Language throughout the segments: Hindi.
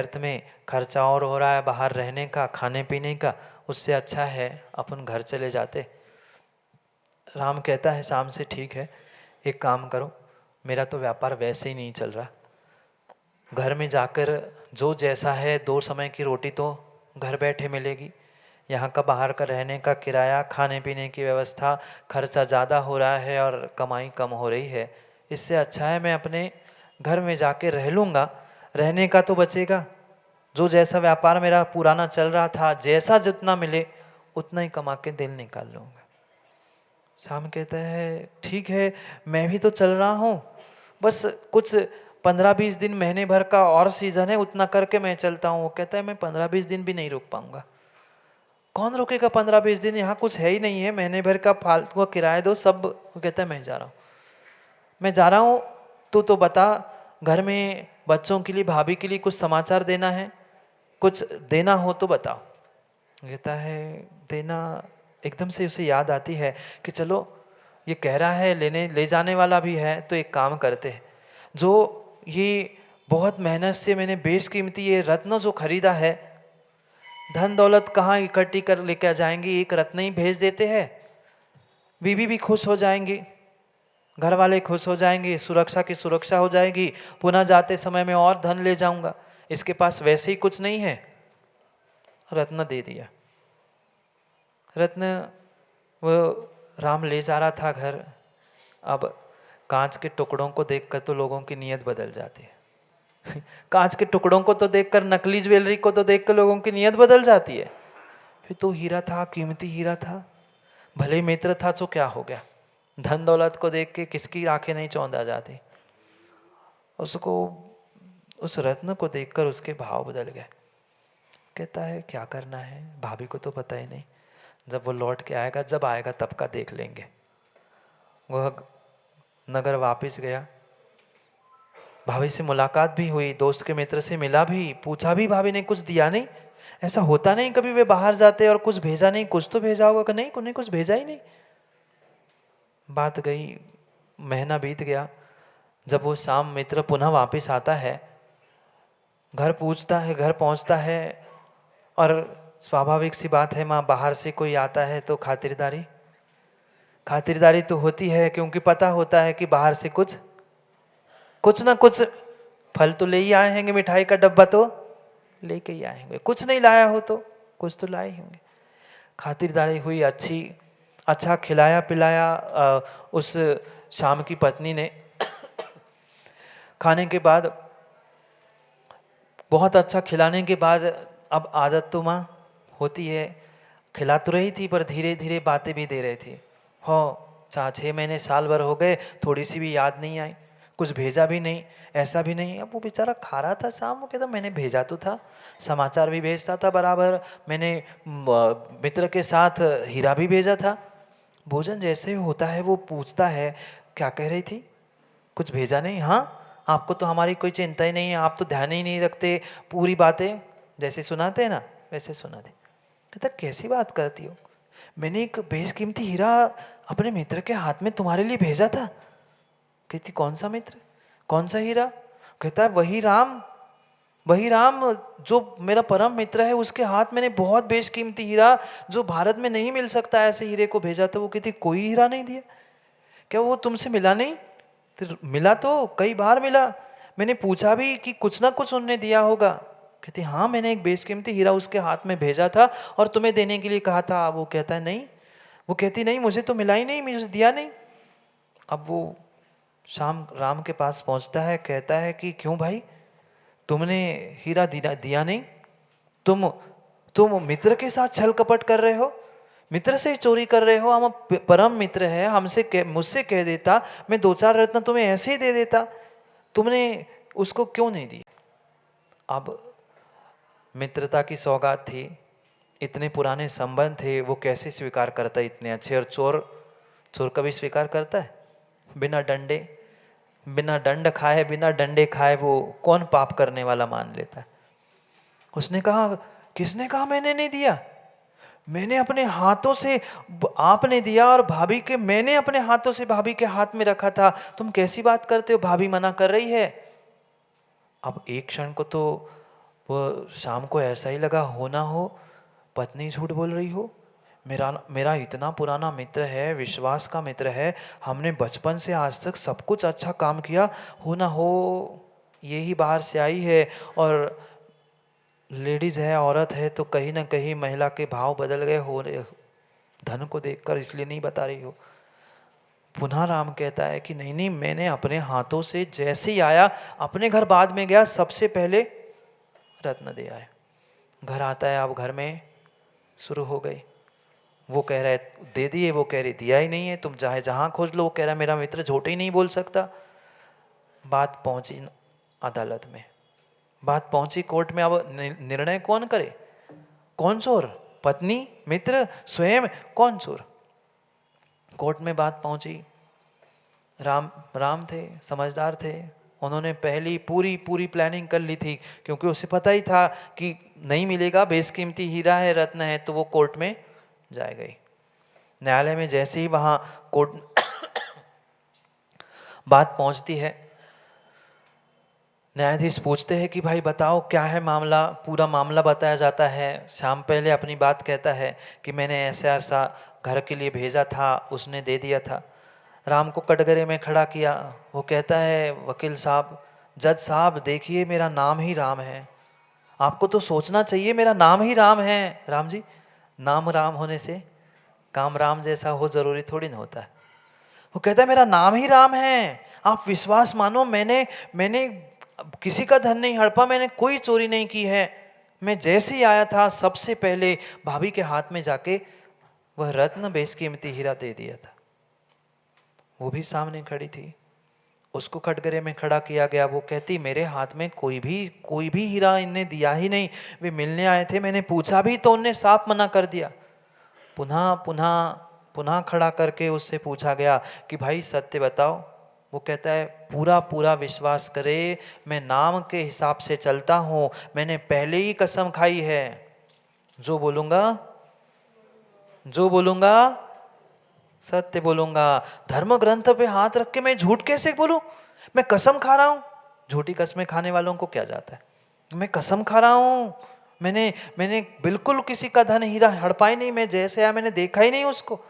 व्यर्थ में खर्चा और हो रहा है बाहर रहने का, खाने पीने का, उससे अच्छा है अपन घर चले जाते। राम कहता है शाम से, ठीक है एक काम करो, मेरा तो व्यापार वैसे ही नहीं चल रहा, घर में जाकर जो जैसा है 2 समय की रोटी तो घर बैठे मिलेगी, यहाँ का बाहर का रहने का किराया, खाने पीने की व्यवस्था, खर्चा ज़्यादा हो रहा है और कमाई कम हो रही है। इससे अच्छा है मैं अपने घर में जाके रह लूँगा, रहने का तो बचेगा, जो जैसा व्यापार मेरा पुराना चल रहा था, जैसा जितना मिले उतना ही कमा के दिन निकाल लूँगा। श्याम कहता है ठीक है, मैं भी तो चल रहा हूँ, बस कुछ 15-20 दिन महीने भर का और सीजन है, उतना करके मैं चलता हूँ। वो कहता है मैं 15-20 दिन भी नहीं रुक पाऊंगा। कौन रुकेगा 15-20 दिन, यहाँ कुछ है ही नहीं है, महीने भर का फालतू का किराया दो सब। वो कहता है मैं जा रहा हूँ, मैं जा रहा हूँ, तू तो बता, घर में बच्चों के लिए, भाभी के लिए कुछ समाचार देना है, कुछ देना हो तो बताओ। कहता है देना, एकदम से उसे याद आती है कि चलो ये कह रहा है लेने ले जाने वाला भी है, तो एक काम करते हैं, जो ये बहुत मेहनत से मैंने बेशकीमती ये रत्न जो खरीदा है, धन दौलत कहाँ इकट्ठी कर लेकर जाएंगे, एक रत्न ही भेज देते हैं, बीवी भी खुश हो जाएंगी, घर वाले खुश हो जाएंगे, सुरक्षा की सुरक्षा हो जाएगी, पुनः जाते समय में और धन ले जाऊंगा, इसके पास वैसे ही कुछ नहीं है। रत्न दे दिया। रत्न वो राम ले जा रहा था घर। अब कांच के टुकड़ों को देखकर तो लोगों की नीयत बदल जाती है कांच के टुकड़ों को तो देखकर, नकली ज्वेलरी को तो देखकर लोगों की नीयत बदल जाती है। फिर तो हीरा था, कीमती हीरा था, भले ही मित्र था तो क्या हो गया, धन दौलत को देख के किसकी आंखें नहीं चौंधा जाती। उसको उस रत्न को देखकर उसके भाव बदल गए। कहता है क्या करना है, भाभी को तो पता ही नहीं, जब वो लौट के आएगा, जब आएगा तब का देख लेंगे। वह नगर वापस गया, भाभी से मुलाकात भी हुई, दोस्त के मित्र से मिला भी, पूछा भी, भाभी ने कुछ दिया नहीं, ऐसा होता नहीं कभी वे बाहर जाते और कुछ भेजा नहीं, कुछ तो भेजा होगा कि नहीं, उन्हें कुछ भेजा ही नहीं। बात गई, महीना बीत गया, जब वो शाम मित्र पुनः वापस आता है, घर पूछता है, घर पहुंचता है, और स्वाभाविक सी बात है माँ, बाहर से कोई आता है तो खातिरदारी खातिरदारी तो होती है, क्योंकि पता होता है कि बाहर से कुछ ना कुछ फल तो ले ही आए होंगे, मिठाई का डब्बा तो लेके ही आएंगे, कुछ नहीं लाया हो तो कुछ तो लाए होंगे। खातिरदारी हुई, अच्छा खिलाया पिलाया उस शाम की पत्नी ने। खाने के बाद, बहुत अच्छा खिलाने के बाद, अब आदत तो माँ होती है, खिला तो रही थी पर धीरे धीरे बातें भी दे रही थी। हो 6 महीने साल भर हो गए, थोड़ी सी भी याद नहीं आई, कुछ भेजा भी नहीं, ऐसा भी नहीं। अब वो बेचारा खा रहा था शाम, वो कहता मैंने भेजा तो था, समाचार भी भेजता था बराबर, मैंने मित्र के साथ हीरा भी भेजा था। भोजन जैसे होता है वो पूछता है क्या कह रही थी, कुछ भेजा नहीं? हाँ, आपको तो हमारी कोई चिंता ही नहीं है, आप तो ध्यान ही नहीं रखते, पूरी बातें जैसे सुनाते हैं ना वैसे सुना दे। कहता कैसी बात करती हो, मैंने एक बेशकीमती हीरा अपने मित्र के हाथ में तुम्हारे लिए भेजा था। कहती कौन सा मित्र, कौन सा हीरा? कहता है वही राम जो मेरा परम मित्र है, उसके हाथ मैंने बहुत बेशकीमती हीरा, जो भारत में नहीं मिल सकता ऐसे हीरे को भेजा था। वो कहती कोई हीरा नहीं दिया क्या, वो तुमसे मिला नहीं? तो मिला तो कई बार मिला, मैंने पूछा भी कि कुछ ना कुछ उनने दिया होगा। कहती हाँ, मैंने एक बेशकीमती हीरा उसके हाथ में भेजा था और तुम्हें देने के लिए कहा था। वो कहता है नहीं, वो कहती नहीं, मुझे तो मिला ही नहीं, मुझे दिया नहीं। अब वो शाम राम के पास पहुंचता है, कहता है कि क्यों भाई, तुमने हीरा दिया नहीं? तुम मित्र के साथ छल कपट कर रहे हो, मित्र से चोरी कर रहे हो। हम परम मित्र है, मुझसे कह देता, मैं 2-4 रत्न तुम्हें ऐसे ही दे देता, तुमने उसको क्यों नहीं दिया? अब मित्रता की सौगात थी, इतने पुराने संबंध थे, वो कैसे स्वीकार करता इतने अच्छे? और चोर कभी स्वीकार करता है? बिना दंड खाए, बिना डंडे खाए वो कौन पाप करने वाला मान लेता है? उसने कहा, किसने कहा मैंने नहीं दिया? मैंने अपने हाथों से, आपने दिया, और मैंने अपने हाथों से भाभी के हाथ में रखा था। तुम कैसी बात करते हो, भाभी मना कर रही है। अब एक क्षण को तो वो शाम को ऐसा ही लगा, हो ना हो पत्नी झूठ बोल रही हो। मेरा मेरा इतना पुराना मित्र है, विश्वास का मित्र है, हमने बचपन से आज तक सब कुछ अच्छा काम किया, हो ना हो यही बाहर से आई है। और लेडीज है, औरत है, तो कहीं ना कहीं महिला के भाव बदल गए हो रहे, धन को देखकर, इसलिए नहीं बता रही हो। पुनः राम कहता है कि नहीं नहीं, मैंने अपने हाथों से जैसे ही आया, अपने घर बाद में गया, सबसे पहले रत्न दे आया। घर आता है, अब घर में शुरू हो गई। वो कह रहा है दे दिए, वो कह रही दिया ही नहीं है, तुम चाहे जहां खोज लो। वो कह रहा है मेरा मित्र झूठ ही नहीं बोल सकता। बात पहुंची अदालत में, बात पहुंची कोर्ट में। अब निर्णय कौन करे, कौन चोर, पत्नी, मित्र, स्वयं, कौन चोर। कोर्ट में बात पहुंची। राम थे, समझदार थे, उन्होंने पहली पूरी पूरी प्लानिंग कर ली थी, क्योंकि उसे पता ही था कि नहीं मिलेगा, बेशकीमती हीरा है, रत्न है, तो वो कोर्ट में जाएगा ही। न्यायालय में जैसे ही वहां कोर्ट बात पहुंचती है, न्यायाधीश पूछते हैं कि भाई बताओ क्या है मामला। पूरा मामला बताया जाता है। शाम पहले अपनी बात कहता है कि मैंने ऐसा ऐसा घर के लिए भेजा था, उसने दे दिया था। राम को कटघरे में खड़ा किया। वो कहता है वकील साहब, जज साहब, देखिए मेरा नाम ही राम है, आपको तो सोचना चाहिए मेरा नाम ही राम है। राम जी, नाम राम होने से काम राम जैसा हो जरूरी थोड़ी ना होता है। वो कहता है मेरा नाम ही राम है, आप विश्वास मानो, मैंने मैंने किसी का धन नहीं हड़पा, मैंने कोई चोरी नहीं की है। मैं जैसे ही आया था, सबसे पहले भाभी के हाथ में जाके वह रत्न बेशकीमती हीरा दे दिया था। वो भी सामने खड़ी थी, उसको कटघरे में खड़ा किया गया। वो कहती मेरे हाथ में कोई भी हीरा इनने दिया ही नहीं, वे मिलने आए थे, मैंने पूछा भी तो उनने साफ मना कर दिया। पुनः पुनः पुनः खड़ा करके उससे पूछा गया कि भाई सत्य बताओ। वो कहता है पूरा पूरा विश्वास करे, मैं नाम के हिसाब से चलता हूँ, मैंने पहले ही कसम खाई है, जो बोलूँगा सत्य बोलूँगा। धर्म ग्रंथ पे हाथ रख के मैं झूठ कैसे बोलूँ? मैं कसम खा रहा हूँ। झूठी कसमें खाने वालों को क्या जाता है, मैं कसम खा रहा हूँ, मैंने बिल्कुल किसी का धन हीरा हड़पा ही नहीं, मैं जैसे आया मैंने देखा ही नहीं उसको,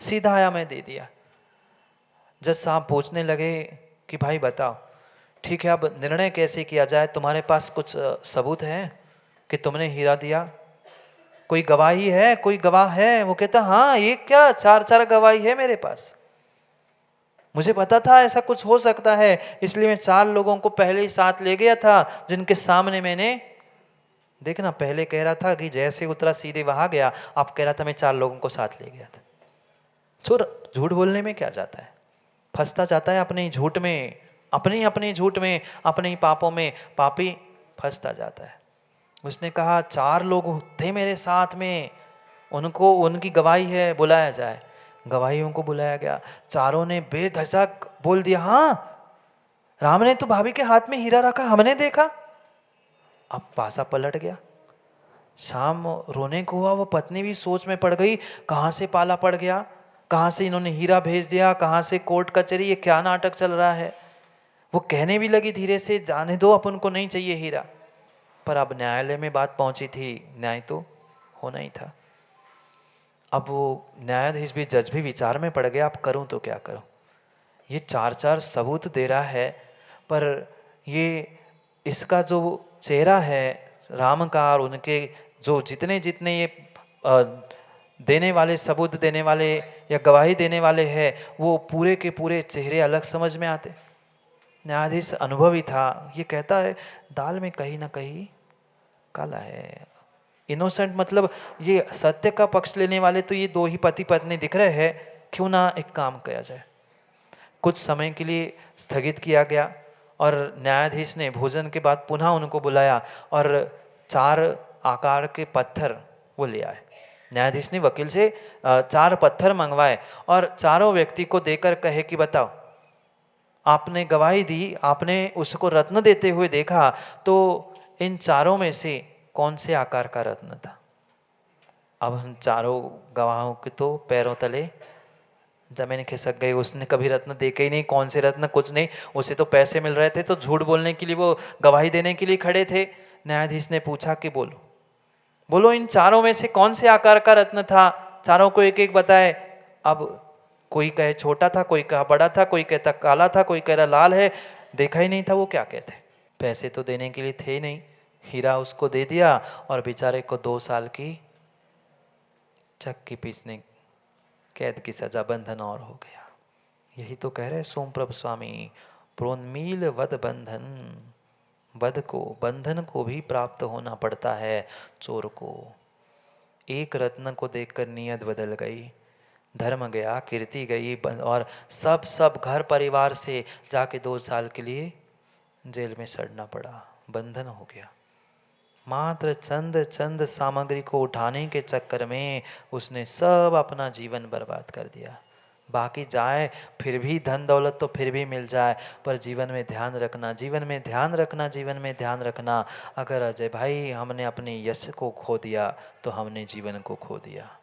सीधा आया मैं दे दिया। जज साहब पूछने लगे कि भाई बताओ, ठीक है अब निर्णय कैसे किया जाए, तुम्हारे पास कुछ सबूत है कि तुमने हीरा दिया? कोई गवाही है, कोई गवाह है? वो कहता हाँ, एक क्या चार चार गवाही है मेरे पास, मुझे पता था ऐसा कुछ हो सकता है, इसलिए मैं 4 लोगों को पहले ही साथ ले गया था, जिनके सामने मैंने, देखना पहले कह रहा था कि जैसे उतरा सीधे वहां गया, अब कह रहा था मैं 4 लोगों को साथ ले गया था। चोर झूठ बोलने में क्या जाता है, फंसता जाता है अपने ही झूठ में, अपने झूठ में, अपने ही पापों में पापी फंसता जाता है। उसने कहा 4 लोग थे मेरे साथ में, उनको उनकी गवाही है, बुलाया जाए। गवाहियों को बुलाया गया। चारों ने बेधड़क बोल दिया हाँ, राम ने तो भाभी के हाथ में हीरा रखा, हमने देखा। अब पासा पलट गया। शाम रोने को हुआ, वो पत्नी भी सोच में पड़ गई, कहाँ से पाला पड़ गया, कहाँ से इन्होंने हीरा भेज दिया, कहाँ से कोर्ट कचहरी, ये क्या नाटक चल रहा है। वो कहने भी लगी धीरे से, जाने दो, अपन को नहीं चाहिए हीरा। पर अब न्यायालय में बात पहुंची थी, न्याय तो होना ही था। अब वो न्यायाधीश भी, जज भी विचार में पड़ गया, अब करूं तो क्या करूं। ये 4 सबूत दे रहा है, पर ये इसका जो चेहरा है राम का, और उनके जो जितने जितने ये देने वाले, सबूत देने वाले या गवाही देने वाले हैं, वो पूरे के पूरे चेहरे अलग समझ में आते। न्यायाधीश अनुभवी था, ये कहता है दाल में कहीं ना कहीं काला है। इनोसेंट मतलब ये सत्य का पक्ष लेने वाले तो ये 2 ही पति पत्नी दिख रहे हैं, क्यों ना एक काम किया जाए। कुछ समय के लिए स्थगित किया गया और न्यायाधीश ने भोजन के बाद पुनः उनको बुलाया और 4 आकार के पत्थर वो ले आए। न्यायाधीश ने वकील से 4 पत्थर मंगवाए और चारों व्यक्ति को देकर कहे कि बताओ, आपने गवाही दी, आपने उसको रत्न देते हुए देखा, तो इन चारों में से कौन से आकार का रत्न था? अब हम चारों गवाहों के तो पैरों तले जमीन खिसक गई। उसने कभी रत्न देखे ही नहीं, कौन से रत्न, कुछ नहीं। उसे तो पैसे मिल रहे थे, तो झूठ बोलने के लिए, वो गवाही देने के लिए खड़े थे। न्यायाधीश ने पूछा कि बोलो बोलो इन चारों में से कौन से आकार का रत्न था, चारों को एक एक बताए। अब कोई कहे छोटा था, कोई कहा बड़ा था, कोई कहता काला था, कोई कह रहा लाल है, देखा ही नहीं था वो क्या कहते। पैसे तो देने के लिए थे ही नहीं, हीरा उसको दे दिया और बेचारे को 2 साल की चक्की पीसने कैद की सजा, बंधन और हो गया। यही तो कह रहे सोमप्रभ स्वामी, प्रोन्मील वध बंधन, वध को बंधन को भी प्राप्त होना पड़ता है चोर को। एक रत्न को देखकर नियत बदल गई, धर्म गया, कीर्ति गई और सब घर परिवार से जाके 2 साल के लिए जेल में सड़ना पड़ा, बंधन हो गया। मात्र चंद चंद सामग्री को उठाने के चक्कर में उसने सब अपना जीवन बर्बाद कर दिया। बाकी जाए फिर भी धन दौलत तो फिर भी मिल जाए, पर जीवन में ध्यान रखना, जीवन में ध्यान रखना, जीवन में ध्यान रखना। अगर अजय भाई हमने अपने यश को खो दिया तो हमने जीवन को खो दिया।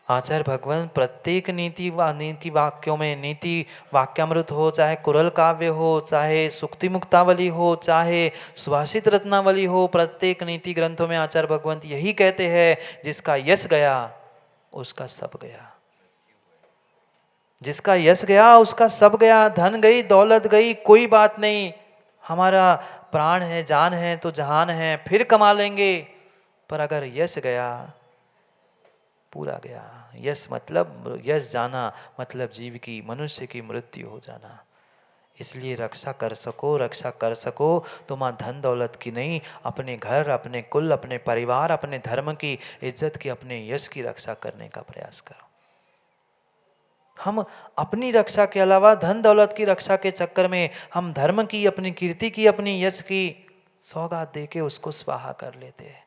आचार्य भगवान प्रत्येक नीति वाक्यों में, नीति वाक्यामृत हो, चाहे कुरल काव्य हो, चाहे सुक्ति मुक्तावली हो, चाहे सुभाषित रत्नावली हो, प्रत्येक नीति ग्रंथों में आचार्य भगवंत यही कहते हैं, जिसका यश गया उसका सब गया, जिसका यश गया उसका सब गया। धन गई, दौलत गई, कोई बात नहीं, हमारा प्राण है, जान है तो जहान है, फिर कमा लेंगे, पर अगर यश गया पूरा गया। यश मतलब, यश जाना मतलब जीव की, मनुष्य की मृत्यु हो जाना। इसलिए रक्षा कर सको तो माँ धन दौलत की नहीं, अपने घर, अपने कुल, अपने परिवार, अपने धर्म की इज्जत की, अपने यश की रक्षा करने का प्रयास करो। हम अपनी रक्षा के अलावा धन दौलत की रक्षा के चक्कर में हम धर्म की, अपनी कीर्ति की, अपनी यश की सौगात देके उसको स्वाहा कर लेते हैं।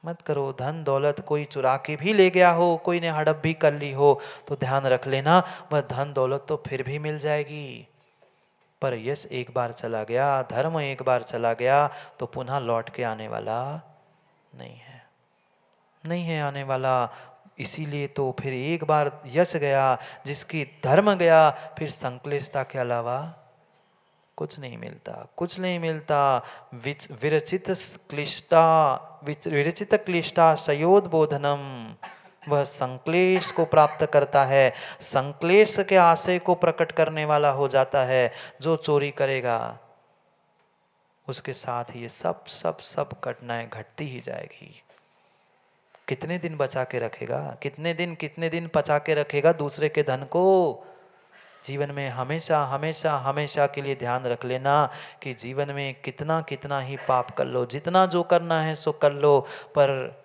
मत करो। धन दौलत कोई चुरा के भी ले गया हो, कोई ने हड़प भी कर ली हो, तो ध्यान रख लेना वह धन दौलत तो फिर भी मिल जाएगी, पर यश एक बार चला गया, धर्म एक बार चला गया तो पुनः लौट के आने वाला नहीं है आने वाला। इसीलिए तो फिर एक बार यश गया, जिसकी धर्म गया, फिर संक्लिष्टता के अलावा कुछ नहीं मिलता। विरचित क्लिष्टा सयोद्बोधनम, वह संक्लेश को प्राप्त करता है, संक्लेश के आशय को प्रकट करने वाला हो जाता है। जो चोरी करेगा उसके साथ ये सब घटनाएं घटती ही जाएगी। कितने दिन बचा के रखेगा, कितने दिन पचा के रखेगा दूसरे के धन को। जीवन में हमेशा के लिए ध्यान रख लेना कि जीवन में कितना ही पाप कर लो, जितना जो करना है सो कर लो, पर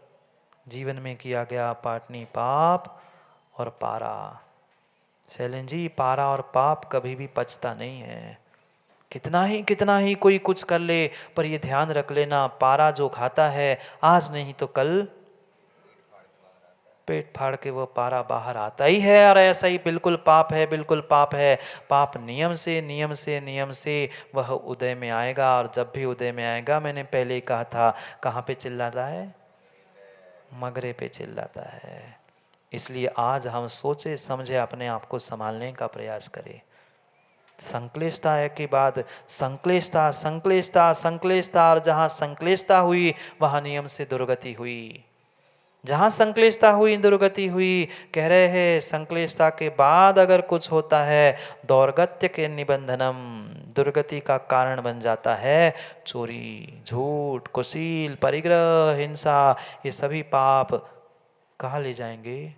जीवन में किया गया पाटनी पाप और पारा। शैलेंद्र जी, पारा और पाप कभी भी पचता नहीं है। कितना ही कोई कुछ कर ले, पर ये ध्यान रख लेना, पारा जो खाता है आज नहीं तो कल पेट फाड़ के वो पारा बाहर आता ही है। और ऐसा ही बिल्कुल पाप है। पाप नियम से वह उदय में आएगा, और जब भी उदय में आएगा, मैंने पहले ही कहा था, कहाँ पे चिल्लाता है? मगरे पे चिल्लाता है। इसलिए आज हम सोचे समझे अपने आप को संभालने का प्रयास करें। संक्लिष्टता के बाद संक्लिष्टता, और जहाँ संक्लिष्टता हुई वहाँ नियम से दुर्गति हुई। जहाँ संक्लिष्टता हुई दुर्गति हुई। कह रहे हैं संक्लिष्टता के बाद अगर कुछ होता है, दौर्गत्य के निबंधनम, दुर्गति का कारण बन जाता है चोरी, झूठ, कुशील, परिग्रह, हिंसा। ये सभी पाप कहाँ ले जाएंगे?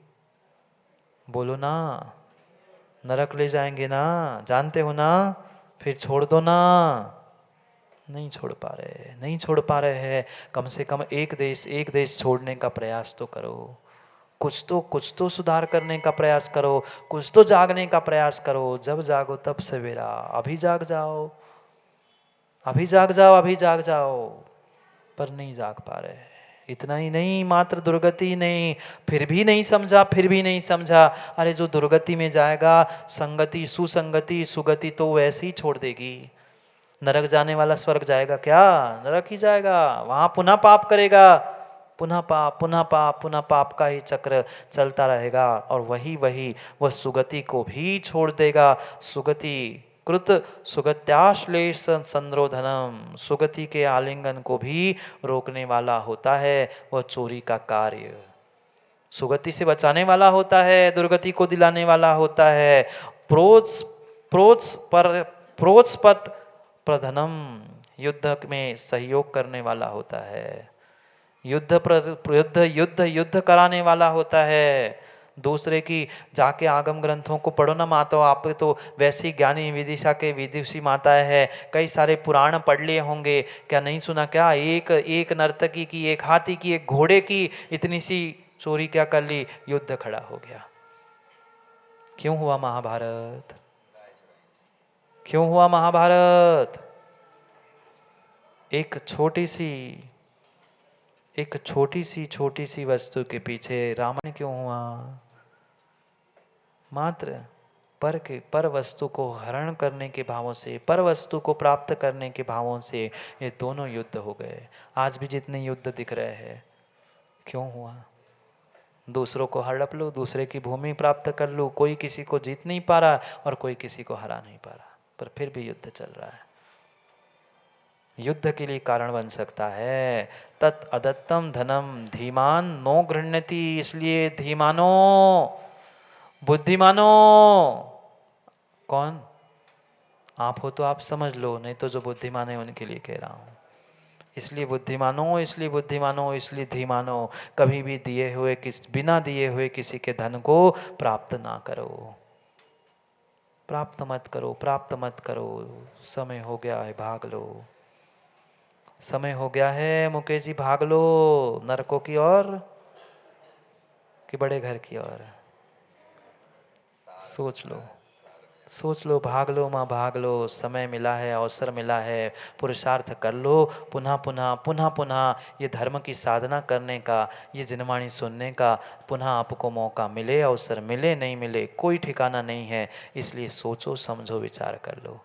बोलो ना, नरक ले जाएंगे ना, जानते हो ना? फिर छोड़ दो ना। नहीं छोड़ पा रहे हैं। कम से कम एक देश छोड़ने का प्रयास तो करो। कुछ तो सुधार करने का प्रयास करो, कुछ तो जागने का प्रयास करो। जब जागो तब सवेरा। अभी जाग जाओ, पर नहीं जाग पा रहे। इतना ही नहीं, मात्र दुर्गति ही नहीं, फिर भी नहीं समझा। अरे जो दुर्गति में जाएगा, संगति, सुसंगति, सुगति तो वैसे ही छोड़ देगी। नरक जाने वाला स्वर्ग जाएगा क्या? नरक ही जाएगा। वहां पुनः पाप करेगा, पुनः पाप का ही चक्र चलता रहेगा, और वही वह सुगति को भी छोड़ देगा। सुगति कृत सुगत्याश्लेष संरोधनम, सुगति के आलिंगन को भी रोकने वाला होता है वह चोरी का कार्य। सुगति से बचाने वाला होता है, दुर्गति को दिलाने वाला होता है। प्रोत्स प्रोत्स पर प्रोत्सपत प्रधनम, युद्ध में सहयोग करने वाला होता है। युद्ध कराने वाला होता है। दूसरे की जाके आगम ग्रंथों को पढ़ो ना माता, आप तो वैसी ज्ञानी विदिशा के विदुषी माताएं है, कई सारे पुराण पढ़ लिए होंगे, क्या नहीं सुना क्या? एक नर्तकी की, एक हाथी की, एक घोड़े की इतनी सी चोरी क्या कर ली, युद्ध खड़ा हो गया। क्यों हुआ महाभारत? क्यों हुआ महाभारत? एक छोटी सी वस्तु के पीछे रावण क्यों हुआ? मात्र पर वस्तु को हरण करने के भावों से, पर वस्तु को प्राप्त करने के भावों से ये दोनों युद्ध हो गए। आज भी जितने युद्ध दिख रहे हैं, क्यों हुआ? दूसरों को हड़प लो, दूसरे की भूमि प्राप्त कर लो, कोई किसी को जीत नहीं पा रहा और कोई किसी को हरा नहीं पा रहा, पर फिर भी युद्ध चल रहा है। युद्ध के लिए कारण बन सकता है तत् अदत्तम धनम धीमान नो गृह्णति, इसलिए धीमानो, बुद्धिमानो, कौन आप हो तो आप समझ लो, नहीं तो जो बुद्धिमान है उनके लिए कह रहा हूं। इसलिए बुद्धिमानो, इसलिए बुद्धिमानो, इसलिए धीमानो, कभी भी बिना दिए हुए किसी के धन को प्राप्त ना करो, प्राप्त मत करो, प्राप्त मत करो। समय हो गया है, भाग लो। समय हो गया है मुकेश जी, भाग लो नरकों की ओर कि बड़े घर की ओर। सोच लो, भाग लो माँ, भाग लो। समय मिला है, अवसर मिला है, पुरुषार्थ कर लो। पुनः पुनः ये धर्म की साधना करने का, ये जिनवाणी सुनने का पुनः आपको मौका मिले, अवसर मिले, नहीं मिले कोई ठिकाना नहीं है। इसलिए सोचो, समझो, विचार कर लो।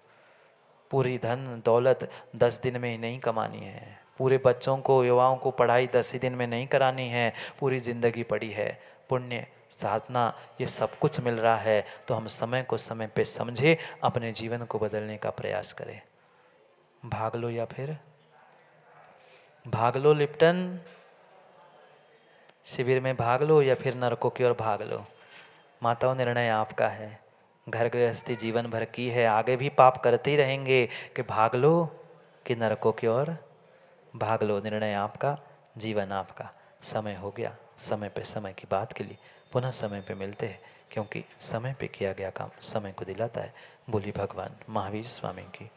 पूरी धन दौलत 10 दिन में ही नहीं कमानी है। पूरे बच्चों को, युवाओं को पढ़ाई 10 ही दिन में नहीं करानी है, पूरी जिंदगी पड़ी है। पुण्य, साधना, ये सब कुछ मिल रहा है, तो हम समय को समय पे समझे, अपने जीवन को बदलने का प्रयास करें। भाग लो या फिर भाग लो लिप्टन शिविर में, भाग लो या फिर नरकों की ओर भाग लो। माताओं, निर्णय आपका है। घर गृहस्थी जीवन भर की है, आगे भी पाप करते ही रहेंगे। कि भाग लो कि नरकों की ओर भाग लो, निर्णय आपका, जीवन आपका। समय हो गया, समय पे समय की बात के लिए पुनः समय पे मिलते हैं, क्योंकि समय पे किया गया काम समय को दिलाता है। बोली भगवान महावीर स्वामी की।